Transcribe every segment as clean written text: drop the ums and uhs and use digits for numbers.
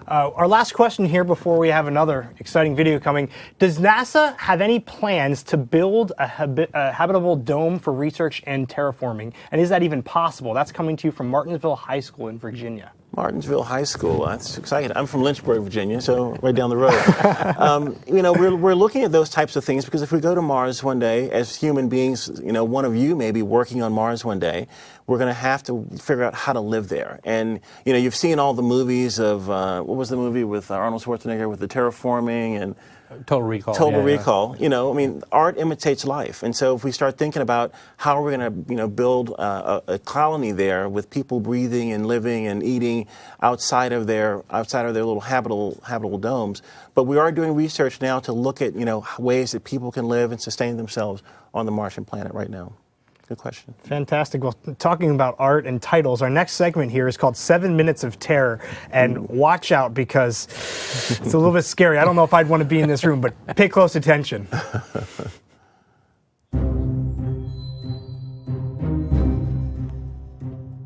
Our last question here before we have another exciting video coming. Does NASA have any plans to build a habitable dome for research and terraforming? And is that even possible? That's coming to you from Martinsville High School in Virginia. Martinsville High School, that's exciting. I'm from Lynchburg, Virginia, so right down the road. We're looking at those types of things because if we go to Mars one day, as human beings, one of you may be working on Mars one day, we're going to have to figure out how to live there. And, you've seen all the movies of, what was the movie with Arnold Schwarzenegger with the terraforming and Total Recall. Total Recall. Art imitates life. And so if we start thinking about how we're going to, build a colony there with people breathing and living and eating outside of their little habitable domes. But we are doing research now to look at, ways that people can live and sustain themselves on the Martian planet right now. Good question. Fantastic. Well, talking about art and titles, our next segment here is called 7 Minutes of Terror. And watch out because it's a little bit scary. I don't know if I'd want to be in this room, but pay close attention.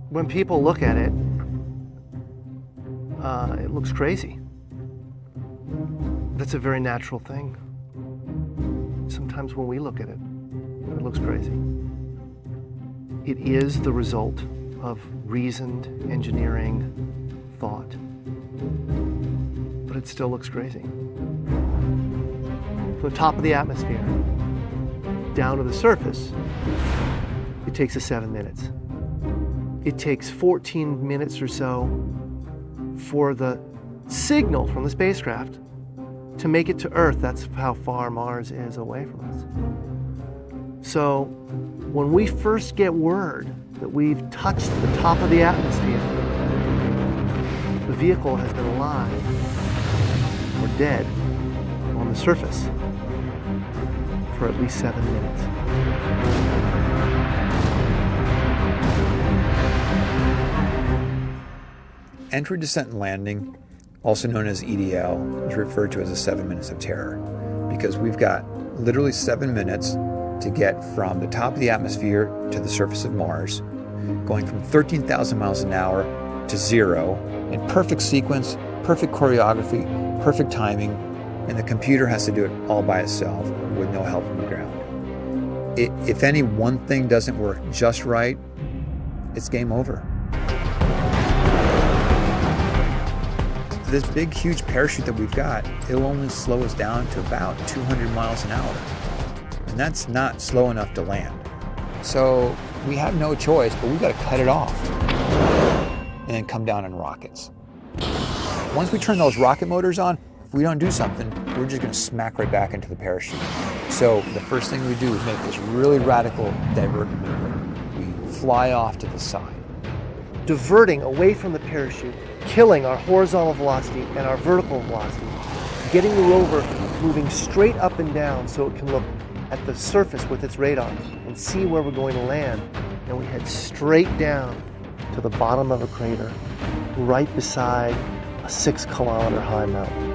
When people look at it, it looks crazy. That's a very natural thing. Sometimes when we look at it, it looks crazy. It is the result of reasoned engineering thought, but it still looks crazy. From the top of the atmosphere down to the surface, it takes us 7 minutes. It takes 14 minutes or so for the signal from the spacecraft to make it to Earth. That's how far Mars is away from us. So when we first get word that we've touched the top of the atmosphere, the vehicle has been alive or dead on the surface for at least 7 minutes. Entry, descent, and landing, also known as EDL, is referred to as a 7 minutes of terror because we've got literally 7 minutes to get from the top of the atmosphere to the surface of Mars, going from 13,000 miles an hour to 0 in perfect sequence, perfect choreography, perfect timing, and the computer has to do it all by itself with no help from the ground. If any one thing doesn't work just right, it's game over. This big, huge parachute that we've got, it'll only slow us down to about 200 miles an hour. And that's not slow enough to land. So we have no choice, but we've got to cut it off and then come down in rockets. Once we turn those rocket motors on, if we don't do something, we're just going to smack right back into the parachute. So the first thing we do is make this really radical divert maneuver. We fly off to the side. Diverting away from the parachute, killing our horizontal velocity and our vertical velocity, getting the rover moving straight up and down so it can look at the surface with its radar and see where we're going to land. And we head straight down to the bottom of a crater right beside a 6-kilometer high mountain.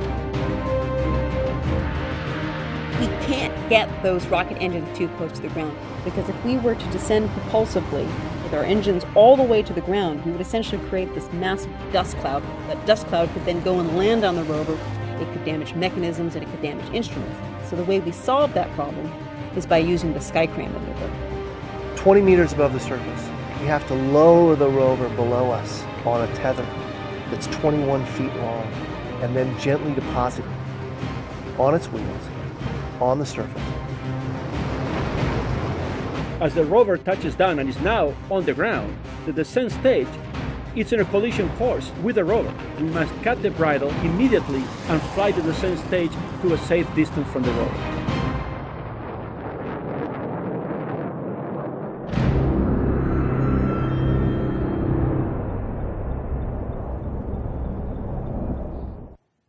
We can't get those rocket engines too close to the ground because if we were to descend propulsively with our engines all the way to the ground, we would essentially create this massive dust cloud. That dust cloud could then go and land on the rover. It could damage mechanisms and it could damage instruments. So the way we solve that problem is by using the Skycram maneuver. 20 meters above the surface, we have to lower the rover below us on a tether that's 21 feet long and then gently deposit it on its wheels on the surface. As the rover touches down and is now on the ground, the descent stage is in a collision course with the rover. We must cut the bridle immediately and fly the descent stage to a safe distance from the rover.